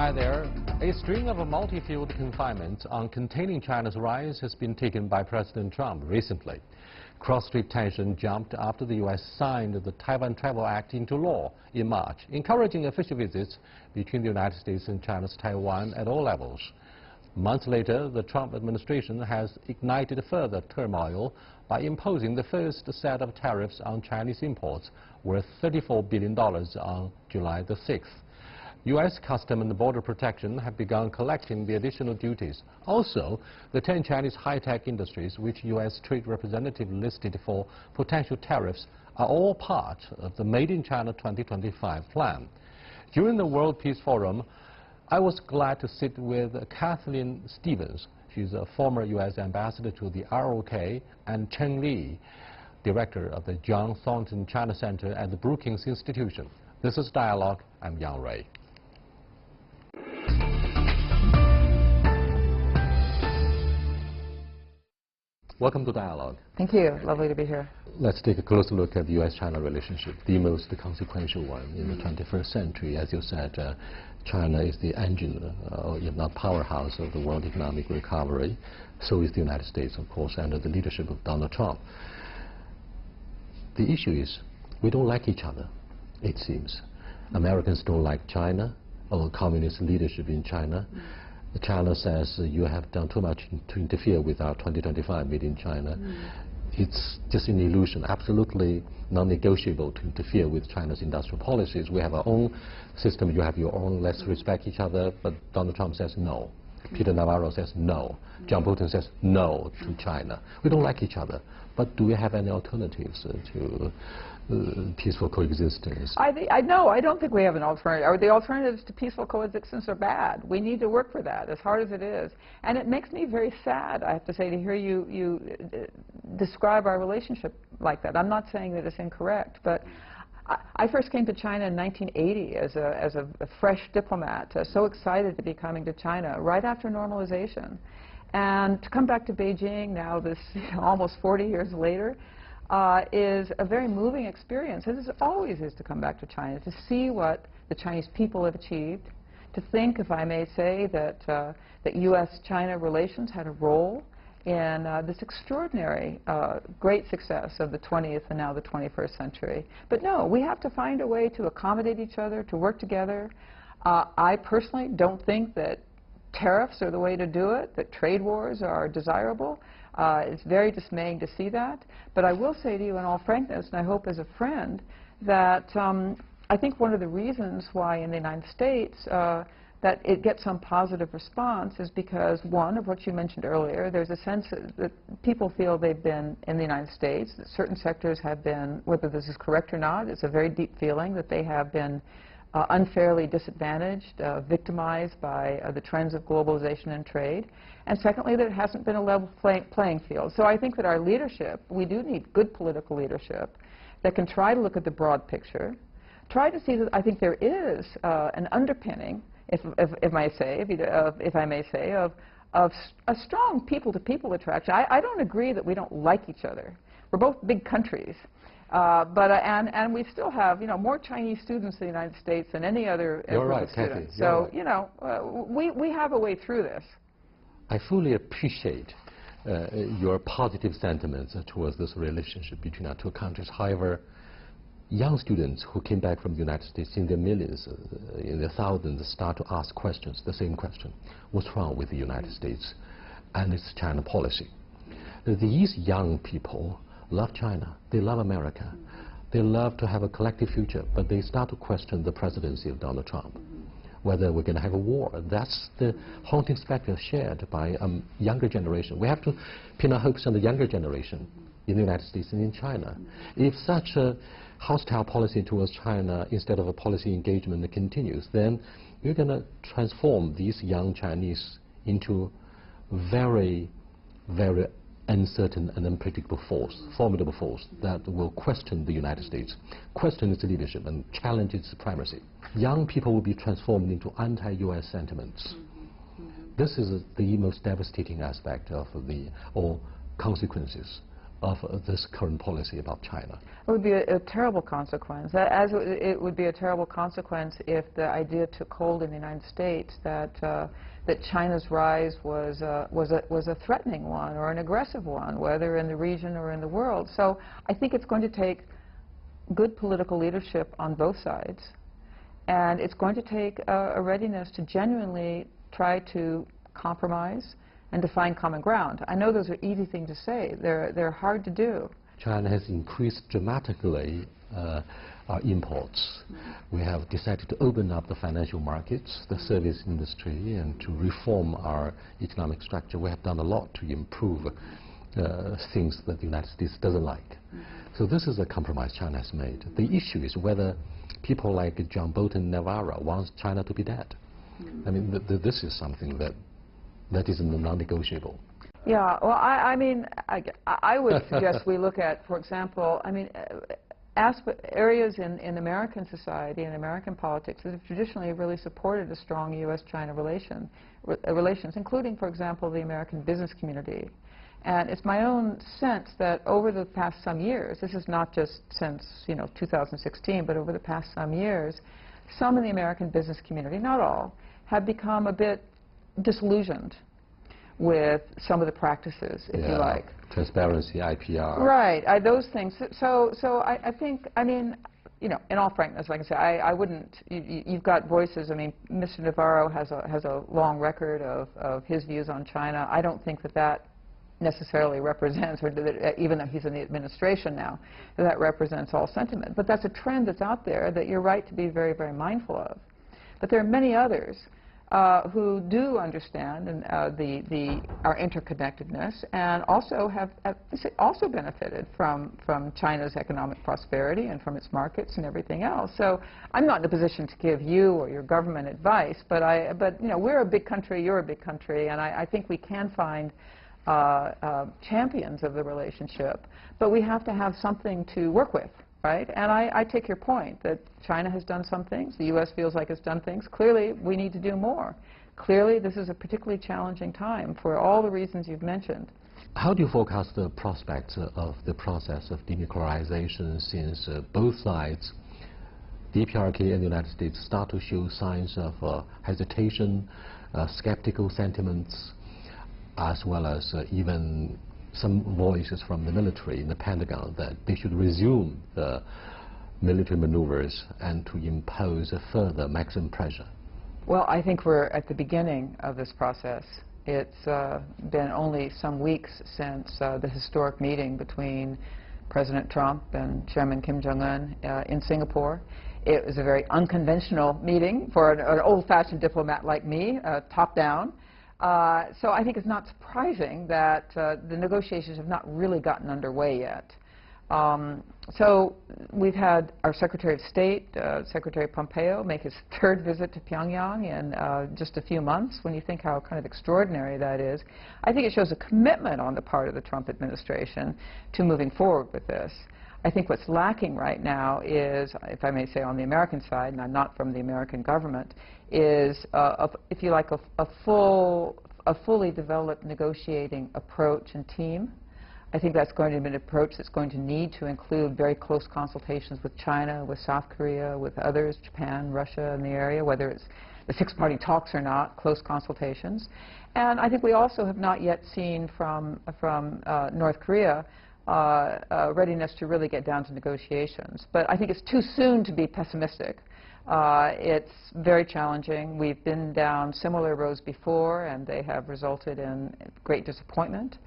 Hi there. A string of multi-field confinements on containing China's rise has been taken by President Trump recently. Cross-Strait tension jumped after the U.S. signed the Taiwan Travel Act into law in March, encouraging official visits between the United States and China's Taiwan at all levels. Months later, the Trump administration has ignited further turmoil by imposing the first set of tariffs on Chinese imports worth $34 billion on July the 6th. U.S. Customs and Border Protection have begun collecting the additional duties. Also, the 10 Chinese high-tech industries which U.S. Trade Representative listed for potential tariffs are all part of the Made in China 2025 plan. During the World Peace Forum, I was glad to sit with Kathleen Stephens. She's a former U.S. ambassador to the ROK, and Cheng Li, director of the Thornton China Center at the Brookings Institution. This is Dialogue. I'm Yang Ray. Welcome to Dialogue. Thank you. Lovely to be here. Let's take a closer look at the U.S.-China relationship, the most consequential one in the 21st century. As you said, China is the engine, if not powerhouse, of the world economic recovery. So is the United States, of course, under the leadership of Donald Trump. The issue is we don't like each other, it seems. Americans don't like China or communist leadership in China. China says you have done too much to interfere with our 2025 Made in China. It's just an illusion, absolutely non-negotiable to interfere with China's industrial policies. We have our own system, you have your own, let's respect each other, but Donald Trump says no. Peter Navarro says no. John Bolton says no to China. We don't like each other, but do we have any alternatives to peaceful coexistence? I don't think we have an alternative. The alternatives to peaceful coexistence are bad. We need to work for that, as hard as it is. And it makes me very sad, I have to say, to hear you describe our relationship like that. I'm not saying that it's incorrect, but I first came to China in 1980 as a fresh diplomat, so excited to be coming to China right after normalization. And to come back to Beijing now, this almost 40 years later, is a very moving experience, as it always is to come back to China, to see what the Chinese people have achieved, to think, if I may say, that U.S.-China relations had a role in this extraordinary, great success of the 20th and now the 21st century. But no, we have to find a way to accommodate each other, to work together. I personally don't think that tariffs are the way to do it, that trade wars are desirable. It's very dismaying to see that. But I will say to you in all frankness, and I hope as a friend, that I think one of the reasons why in the United States that it gets some positive response is because, one, of what you mentioned earlier, there's a sense that people feel they've been in the United States, that certain sectors have been, whether this is correct or not, it's a very deep feeling that they have been unfairly disadvantaged, victimized by the trends of globalization and trade. And secondly, that it hasn't been a level playing field. So I think that our leadership, we do need good political leadership that can try to look at the broad picture, try to see that I think there is an underpinning, if I may say, of a strong people-to-people attraction. I don't agree that we don't like each other. We're both big countries. And we still have, more Chinese students in the United States than any other You're group right, of students. Kathy, So, we have a way through this. I fully appreciate your positive sentiments towards this relationship between our two countries. However, young students who came back from the United States in their millions, in their thousands, start to ask questions, the same question. What's wrong with the United States and its China policy? These young people love China. They love America. They love to have a collective future, but they start to question the presidency of Donald Trump, whether we're going to have a war. That's the haunting specter shared by a younger generation. We have to pin our hopes on the younger generation in the United States and in China. If such a hostile policy towards China instead of a policy engagement continues, then we're going to transform these young Chinese into very, very uncertain and unpredictable force, formidable force that will question the United States, question its leadership and challenge its supremacy. Young people will be transformed into anti-U.S. sentiments. This is the most devastating aspect of or consequences of this current policy about China? It would be a terrible consequence. As it would be a terrible consequence if the idea took hold in the United States that that China's rise was a threatening one or an aggressive one, whether in the region or in the world. So I think it's going to take good political leadership on both sides, and it's going to take a readiness to genuinely try to compromise and to find common ground. I know those are easy things to say. They're hard to do. China has increased dramatically our imports. We have decided to open up the financial markets, the service industry, and to reform our economic structure. We have done a lot to improve things that the United States doesn't like. So this is a compromise China has made. The issue is whether people like John Bolton Navarro wants China to be dead. I mean, this is something that is non-negotiable. Yeah, well, I mean, I would suggest we look at, for example, I mean, areas in American society and American politics that have traditionally really supported a strong U.S.-China relations, including, for example, the American business community. And it's my own sense that over the past some years, this is not just since 2016, but over the past some years, some in the American business community, not all, have become a bit disillusioned with some of the practices, if you like. Transparency, IPR. Right, those things. So I think, I mean, in all frankness, like I say, I wouldn't, you've got voices. I mean, Mr. Navarro has a long record of his views on China. I don't think that necessarily represents, or that, even though he's in the administration now, that represents all sentiment. But that's a trend that's out there that you're right to be very, very mindful of. But there are many others who do understand our interconnectedness, and also have also benefited from China's economic prosperity and from its markets and everything else. So I'm not in a position to give you or your government advice, but we're a big country, you're a big country, and I think we can find champions of the relationship, but we have to have something to work with. Right? And I take your point that China has done some things, the U.S. feels like it's done things. Clearly, we need to do more. Clearly, this is a particularly challenging time for all the reasons you've mentioned. How do you forecast the prospects of the process of denuclearization since both sides, DPRK and the United States, start to show signs of hesitation, skeptical sentiments, as well as even some voices from the military in the Pentagon that they should resume the military maneuvers and to impose a further maximum pressure? Well, I think we're at the beginning of this process. It's been only some weeks since the historic meeting between President Trump and Chairman Kim Jong-un in Singapore. It was a very unconventional meeting for an old-fashioned diplomat like me, top-down. So I think it's not surprising that the negotiations have not really gotten underway yet. So we've had our Secretary of State, Secretary Pompeo, make his third visit to Pyongyang in just a few months. When you think how kind of extraordinary that is, I think it shows a commitment on the part of the Trump administration to moving forward with this. I think what's lacking right now is, if I may say on the American side, and I'm not from the American government, is, if you like, a fully developed negotiating approach and team. I think that's going to be an approach that's going to need to include very close consultations with China, with South Korea, with others, Japan, Russia in the area, whether it's the six-party talks or not, close consultations. And I think we also have not yet seen from North Korea readiness to really get down to negotiations. But I think it's too soon to be pessimistic. It's very challenging. We've been down similar roads before, and they have resulted in great disappointment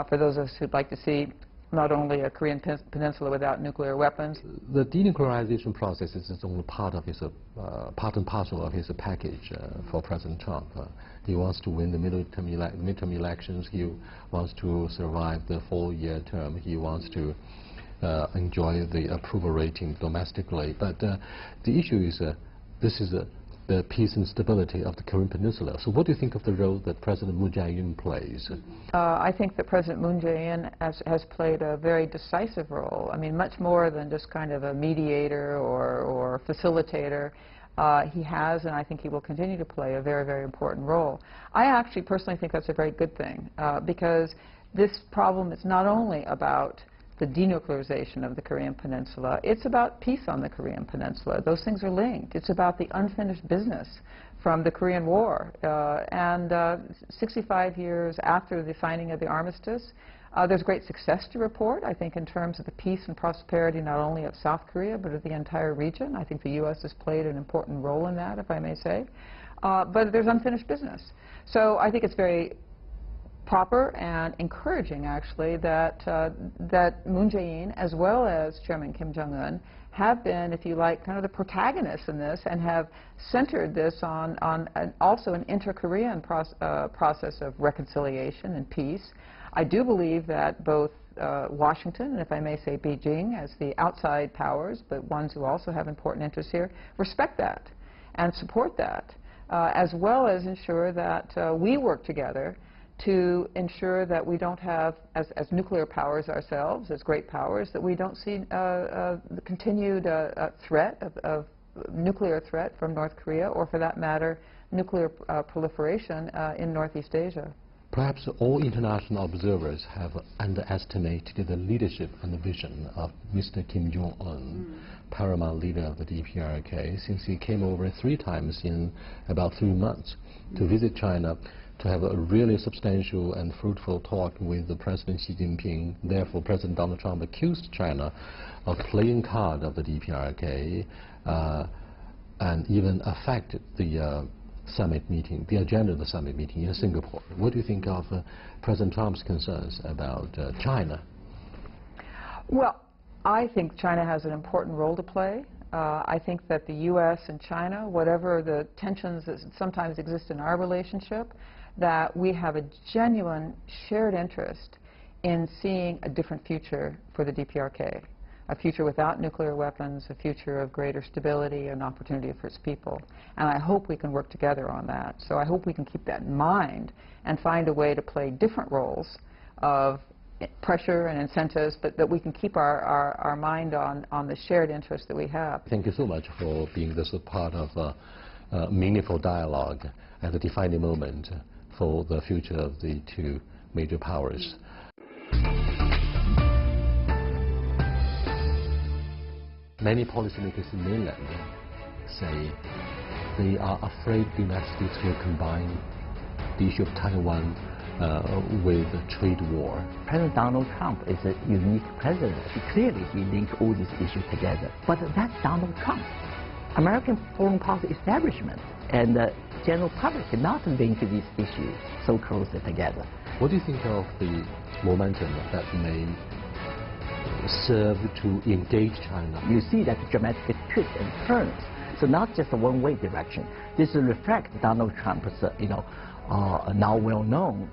for those of us who'd like to see not only a Korean peninsula without nuclear weapons. The denuclearization process is only part of his, part and parcel of his package for President Trump. He wants to win the midterm elections. He wants to survive the 4-year term. He wants to enjoy the approval rating domestically. But the issue is, this is the peace and stability of the Korean Peninsula. So what do you think of the role that President Moon Jae-in plays? I think that President Moon Jae-in has played a very decisive role. I mean, much more than just kind of a mediator or facilitator. He has, and I think he will continue to play a very, very important role. I actually personally think that's a very good thing, because this problem is not only about the denuclearization of the Korean Peninsula, it's about peace on the Korean Peninsula. Those things are linked. It's about the unfinished business from the Korean War. 65 years after the signing of the armistice, there's great success to report, I think, in terms of the peace and prosperity not only of South Korea, but of the entire region. I think the U.S. has played an important role in that, if I may say. But there's unfinished business. So I think it's very proper and encouraging, actually, that that Moon Jae-in, as well as Chairman Kim Jong-un, have been, if you like, kind of the protagonists in this and have centered this on also an inter-Korean process of reconciliation and peace. I do believe that both Washington, and if I may say Beijing, as the outside powers, but ones who also have important interests here, respect that and support that, as well as ensure that we work together to ensure that we don't have, as nuclear powers ourselves, as great powers, that we don't see the continued threat of nuclear threat from North Korea, or for that matter, nuclear proliferation in Northeast Asia. Perhaps all international observers have underestimated the leadership and the vision of Mr. Kim Jong-un, paramount leader of the DPRK, since he came over 3 times in about 3 months to visit China, to have a really substantial and fruitful talk with the President Xi Jinping. Therefore, President Donald Trump accused China of playing card of the DPRK and even affected the summit meeting, the agenda of the summit meeting in Singapore. What do you think of President Trump's concerns about China? Well, I think China has an important role to play. I think that the U.S. and China, whatever the tensions that sometimes exist in our relationship, that we have a genuine shared interest in seeing a different future for the DPRK, a future without nuclear weapons, a future of greater stability and opportunity for its people. And I hope we can work together on that. So I hope we can keep that in mind and find a way to play different roles of pressure and incentives, but that we can keep our mind on the shared interest that we have. Thank you so much for being this part of a meaningful dialogue at the defining moment for the future of the 2 major powers. Many policymakers in mainland say they are afraid the United States will combine the issue of Taiwan with a trade war. President Donald Trump is a unique president. Clearly, he linked all these issues together. But that's Donald Trump. American foreign policy establishment and the general public cannot link these issues so closely together. What do you think of the momentum that may serve to engage China? You see that dramatic twists and turns. So not just a one-way direction. This reflects Donald Trump's, now well-known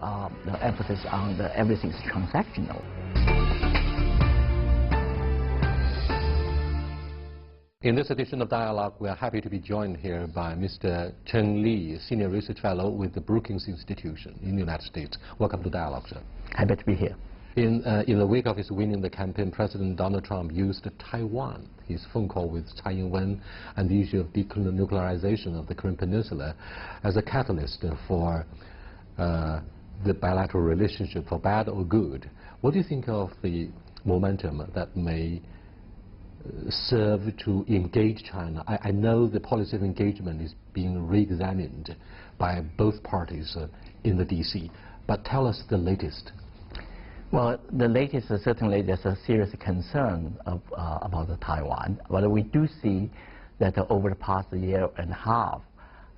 emphasis on everything's transactional. In this edition of Dialogue, we are happy to be joined here by Mr. Cheng Li, Senior Research Fellow with the Brookings Institution in the United States. Welcome to Dialogue, sir. Happy to be here. In the wake of his winning the campaign, President Donald Trump used Taiwan, his phone call with Tsai Ing-wen, and the issue of denuclearization of the Korean Peninsula as a catalyst for the bilateral relationship, for bad or good. What do you think of the momentum that may serve to engage China? I know the policy of engagement is being re-examined by both parties in the D.C., but tell us the latest. Well, the latest is certainly there's a serious concern about Taiwan. But we do see that over the past year and a half,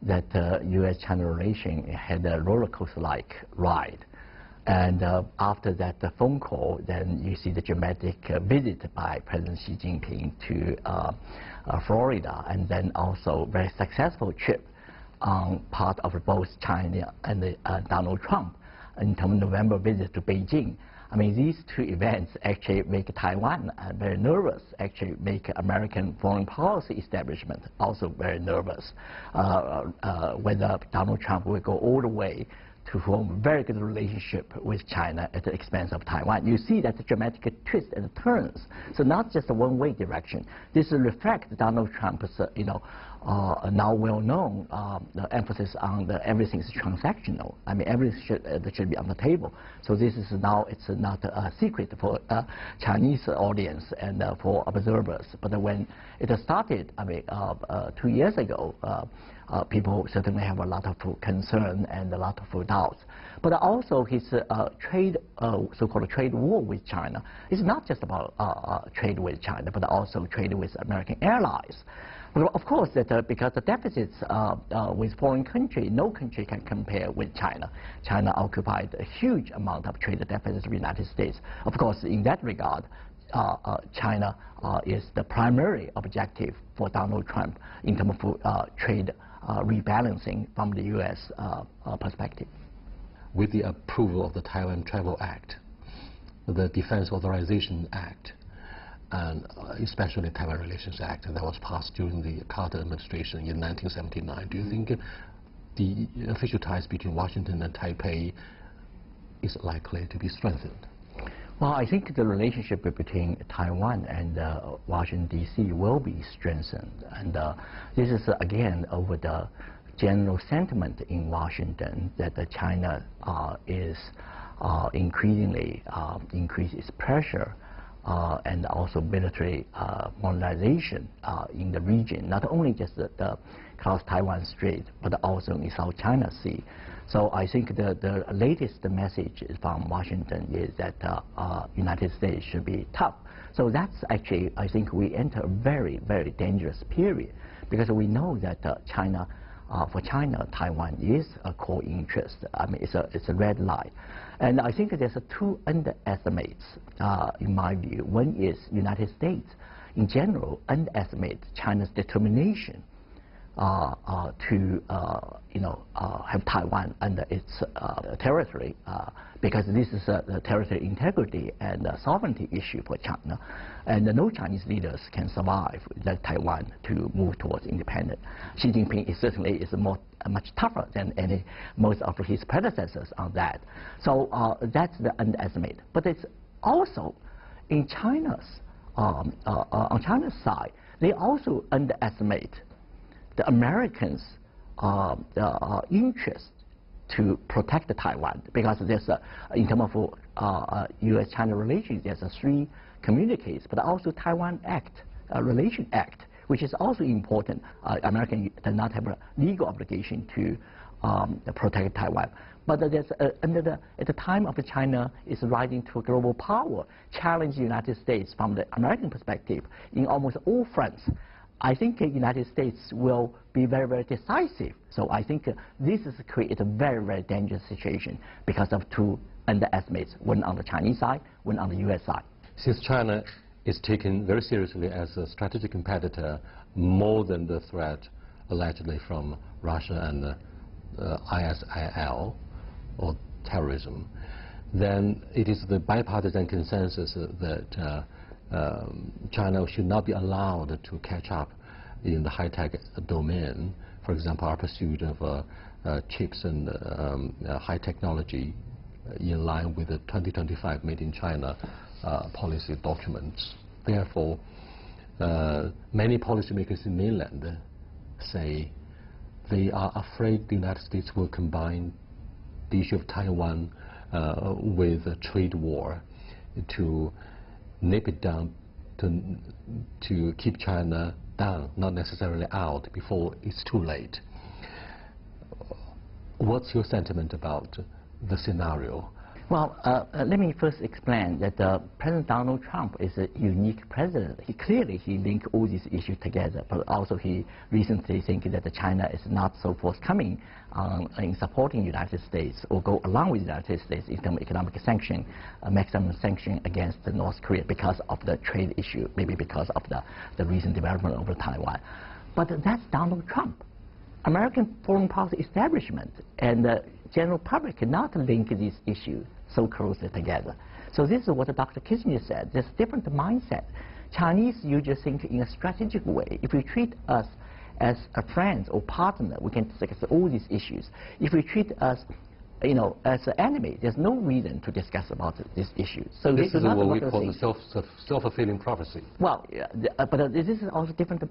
that U.S.-China relation had a roller coaster-like ride. And after that phone call, then you see the dramatic visit by President Xi Jinping to Florida, and then also very successful trip on part of both China and Donald Trump in terms of November visit to Beijing. I mean, these 2 events actually make Taiwan very nervous, actually make American foreign policy establishment also very nervous, whether Donald Trump will go all the way to form a very good relationship with China at the expense of Taiwan. You see that the dramatic twists and turns. So not just a one-way direction. This reflects Donald Trump's, now well known, the emphasis on everything is transactional. I mean, everything should be on the table. So this is now, it's not a secret for Chinese audience and for observers. But when it started, I mean, 2 years ago, people certainly have a lot of concern and a lot of doubts. But also his so-called trade war with China is not just about trade with China, but also trade with American allies. Well, of course, because the deficits with foreign country, no country can compare with China. China occupied a huge amount of trade deficits with the United States. Of course, in that regard, China is the primary objective for Donald Trump in terms of trade rebalancing from the U.S. Perspective. With the approval of the Taiwan Travel Act, the Defense Authorization Act, and especially Taiwan Relations Act that was passed during the Carter administration in 1979. Do you think the official ties between Washington and Taipei is likely to be strengthened? Well, I think the relationship between Taiwan and Washington, D.C. will be strengthened. And this is, again, over the general sentiment in Washington that China is increasingly increase its pressure and also military modernization in the region, not only just the Cross-Taiwan Strait, but also in South China Sea. So I think the latest message from Washington is that United States should be tough. So that's actually, I think we enter a very, very dangerous period, because we know that for China, Taiwan is a core interest. I mean, it's a red line. And I think there's two underestimates, in my view. One is United States, in general, underestimates China's determination to have Taiwan under its territory, because this is a territorial integrity and sovereignty issue for China, and no Chinese leaders can survive that Taiwan to move towards independence. Xi Jinping is certainly much tougher than most of his predecessors on that. So that's the underestimate. But it's also in China's on China's side, they also underestimate the Americans' interest to protect Taiwan, because there's in terms of U.S.-China relations, there's 3 communiques, but also Taiwan Act, Relation Act, which is also important. American does not have a legal obligation to protect Taiwan. But there's at the time of China is rising to a global power, challenge the United States from the American perspective in almost all fronts. I think the United States will be very, very decisive. So I think this is create a very, very dangerous situation because of 2 underestimates, one on the Chinese side, one on the U.S. side. Since China is taken very seriously as a strategic competitor, more than the threat allegedly from Russia and ISIL, or terrorism, then it is the bipartisan consensus that China should not be allowed to catch up in the high-tech domain. For example, our pursuit of chips and high technology in line with the 2025 Made in China policy documents. Therefore, many policymakers in mainland say they are afraid the United States will combine the issue of Taiwan with a trade war to nip it down, to keep China down, not necessarily out before it's too late. What's your sentiment about the scenario? Well, let me first explain that President Donald Trump is a unique president. He linked all these issues together, but also he recently thinks that China is not so forthcoming in supporting the United States or go along with the United States in terms of economic sanction, maximum sanction against North Korea because of the trade issue, maybe because of the recent development over Taiwan. But that's Donald Trump. American foreign policy establishment and the general public cannot link these issues so closely together. So this is what Dr. Kissinger said. There's different mindset. Chinese usually think in a strategic way. If we treat us as a friend or partner, we can discuss all these issues. If we treat us as an enemy. There's no reason to discuss about this issue. So this is not what we the call the self-fulfilling prophecy. Well, but this is also different,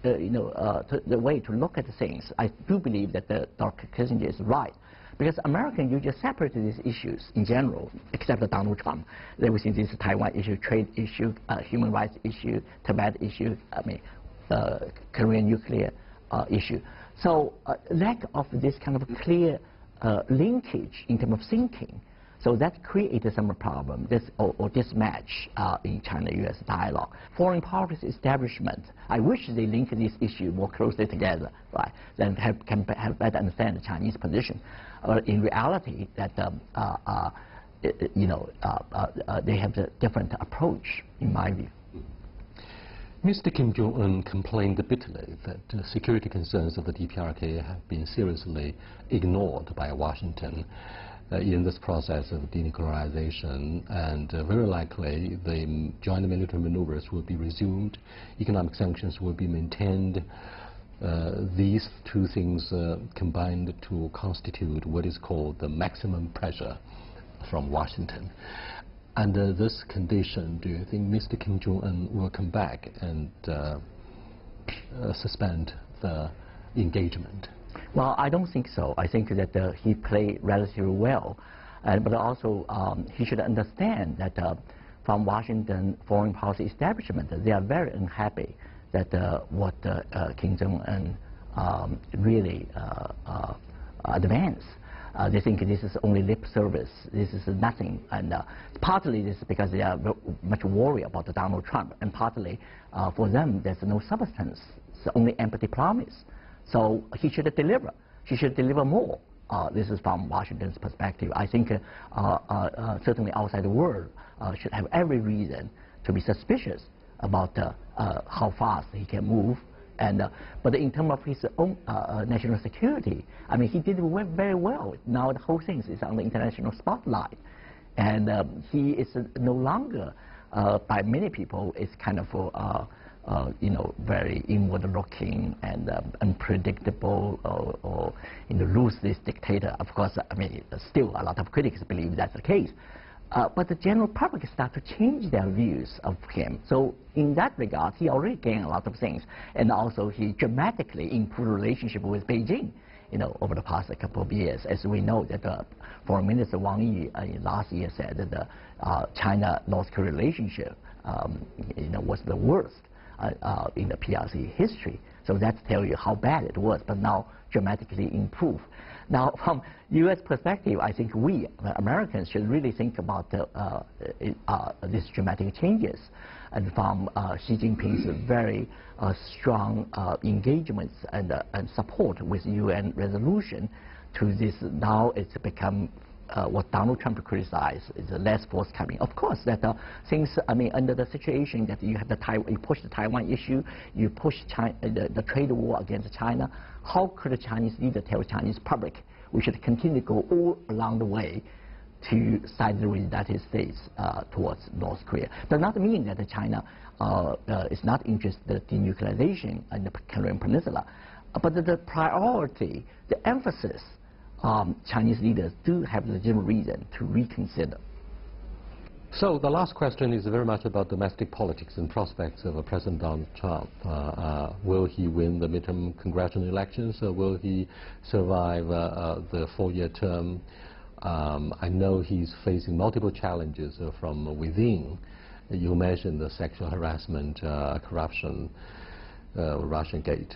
the way to look at things. I do believe that Dr. Kissinger is right. Because Americans usually separate these issues in general, except Donald Trump. They will see this Taiwan issue, trade issue, human rights issue, Tibet issue, Korean nuclear issue. So lack of this kind of clear linkage in terms of thinking, so that created some problem, or this match in China-U.S. dialogue. Foreign policy establishment, I wish they link this issue more closely together, right? Then can better understand the Chinese position. In reality, that they have a different approach, in my view. Mr. Kim Jong-un complained bitterly that security concerns of the DPRK have been seriously ignored by Washington in this process of denuclearization, and very likely the joint military maneuvers will be resumed, economic sanctions will be maintained. These two things combined to constitute what is called the maximum pressure from Washington. Under this condition, do you think Mr. Kim Jong-un will come back and suspend the engagement? Well, I don't think so. I think that he played relatively well. But also, he should understand that from Washington foreign policy establishment, they are very unhappy that what Kim Jong-un really advanced. They think this is only lip service. This is nothing. And partly this is because they are much worried about Donald Trump. And partly for them, there's no substance. It's only empty promise. So he should deliver. He should deliver more. This is from Washington's perspective. I think certainly outside the world should have every reason to be suspicious about how fast he can move. And but in terms of his own national security, I mean, he did very well. Now the whole thing is on the international spotlight, and he is no longer, by many people, is kind of very inward-looking and unpredictable, or ruthless dictator. Of course, I mean, still a lot of critics believe that's the case. But the general public start to change their views of him. So in that regard, he already gained a lot of things. And also he dramatically improved relationship with Beijing, over the past couple of years. As we know that Foreign Minister Wang Yi last year said that the China-North Korea relationship was the worst in the PRC history. So that tells you how bad it was, but now dramatically improved. Now, from U.S. perspective, I think we, Americans, should really think about these dramatic changes. And from Xi Jinping's very strong engagements and support with UN resolution to this, now it's become what Donald Trump criticized is less forthcoming. Of course, that things, I mean, under the situation that you have you push the Taiwan issue, you push the trade war against China, how could the Chinese leader tell the Chinese public we should continue to go all along the way to side with the United States towards North Korea? Does not mean that China is not interested in denuclearization in the Korean Peninsula, but the priority, the emphasis, Chinese leaders do have legitimate reason to reconsider. So the last question is very much about domestic politics and prospects of President Donald Trump. Will he win the midterm congressional elections, or will he survive the 4-year term? I know he's facing multiple challenges from within. You mentioned the sexual harassment, corruption, Russian Gate.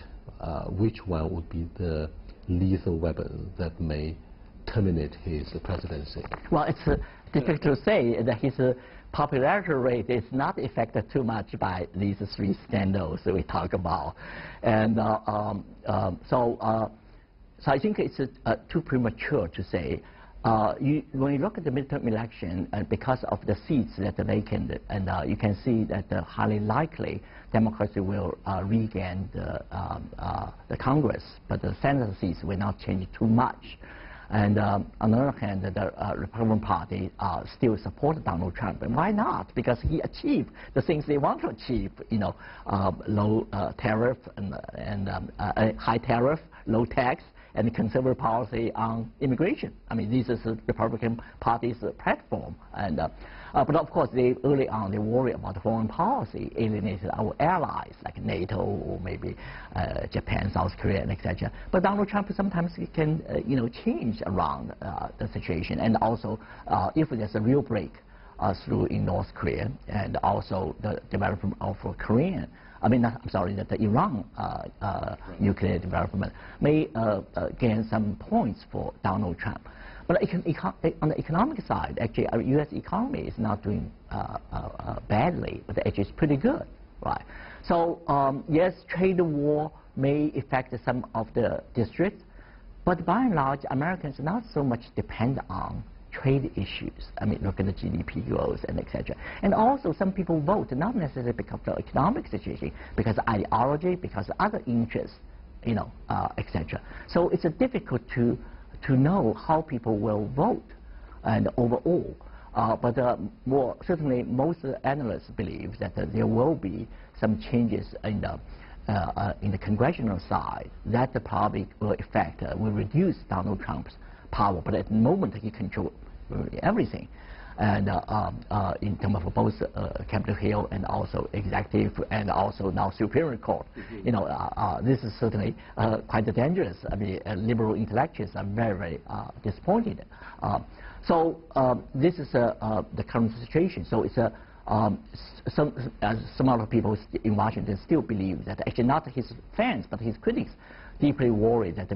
Which one would be the lethal weapon that may terminate his presidency? Well, it's difficult to say that his popularity rate is not affected too much by these 3 scandals that we talk about. And so I think it's too premature to say. When you look at the midterm election, because of the seats that are vacant, and you can see that highly likely Democrats will regain the Congress, but the Senate seats will not change too much. And on the other hand, the Republican Party still support Donald Trump. And why not? Because he achieved the things they want to achieve, low tariff and high tariff, low tax, and conservative policy on immigration. I mean, this is the Republican Party's platform. And, but of course, early on, they worry about foreign policy, alienated our allies like NATO or maybe Japan, South Korea, and etc. But Donald Trump sometimes can, change around the situation. And also, if there's a real break through in North Korea and also the development of Korean, the Iran nuclear development may gain some points for Donald Trump. But on the economic side, actually, our U.S. economy is not doing badly, but actually it's pretty good, right? So yes, trade war may affect some of the districts, but by and large, Americans not so much depend on trade issues. I mean, look at the GDP growth and etc. And also, some people vote not necessarily because of the economic situation, because of ideology, because of other interests, etc. So it's difficult to know how people will vote, and overall. But certainly, most analysts believe that there will be some changes in the congressional side that probably will reduce Donald Trump's power, but at the moment he controls everything, and in terms of both Capitol Hill and also executive and also now Superior Court, this is certainly quite dangerous. I mean, liberal intellectuals are very, very disappointed. So this is the current situation. So it's some other people in Washington still believe that actually not his fans but his critics deeply worried that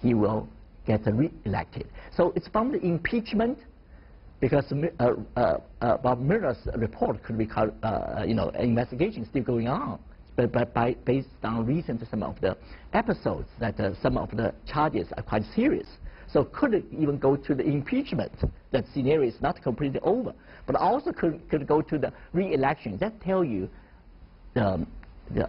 he will get re-elected. So it's from the impeachment, because Bob Mueller's report could be called, investigation still going on, but based on some of the episodes that some of the charges are quite serious. So could it even go to the impeachment? That scenario is not completely over, but also could go to the re-election. That tells you the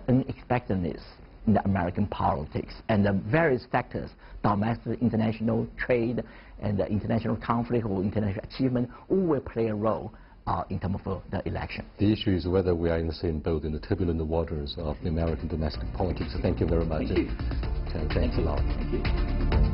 unexpectedness in the American politics and the various factors, domestic, international trade, and the international conflict or international achievement, all will play a role in terms of the election. The issue is whether we are in the same boat in the turbulent waters of the American domestic politics. Thank you very much. Thank you. Thanks a lot. Thank you.